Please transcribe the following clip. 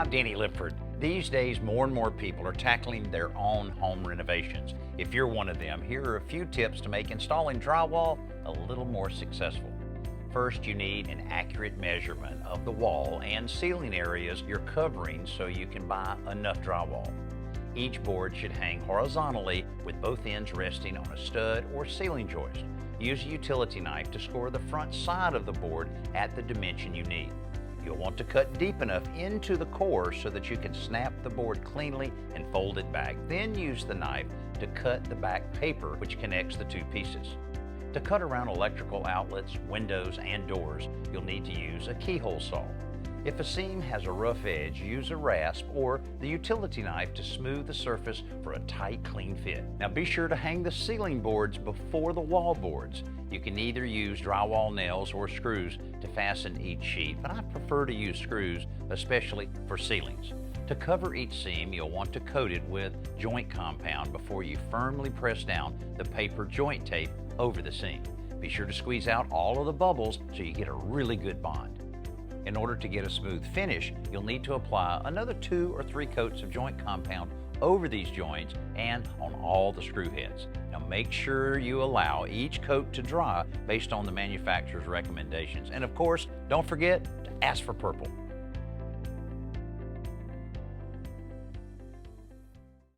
Hi, I'm Danny Lipford. These days, more and more people are tackling their own home renovations. If you're one of them, here are a few tips to make installing drywall a little more successful. First, you need an accurate measurement of the wall and ceiling areas you're covering so you can buy enough drywall. Each board should hang horizontally with both ends resting on a stud or ceiling joist. Use a utility knife to score the front side of the board at the dimension you need. You'll want to cut deep enough into the core so that you can snap the board cleanly and fold it back. Then use the knife to cut the back paper which connects the two pieces. To cut around electrical outlets, windows, and doors, you'll need to use a keyhole saw. If a seam has a rough edge, use a rasp or the utility knife to smooth the surface for a tight, clean fit. Now be sure to hang the ceiling boards before the wall boards. You can either use drywall nails or screws to fasten each sheet, but I prefer to use screws, especially for ceilings. To cover each seam, you'll want to coat it with joint compound before you firmly press down the paper joint tape over the seam. Be sure to squeeze out all of the bubbles so you get a really good bond. In order to get a smooth finish, you'll need to apply another 2 or 3 coats of joint compound over these joints and on all the screw heads. Now make sure you allow each coat to dry based on the manufacturer's recommendations. And of course, don't forget to ask for purple.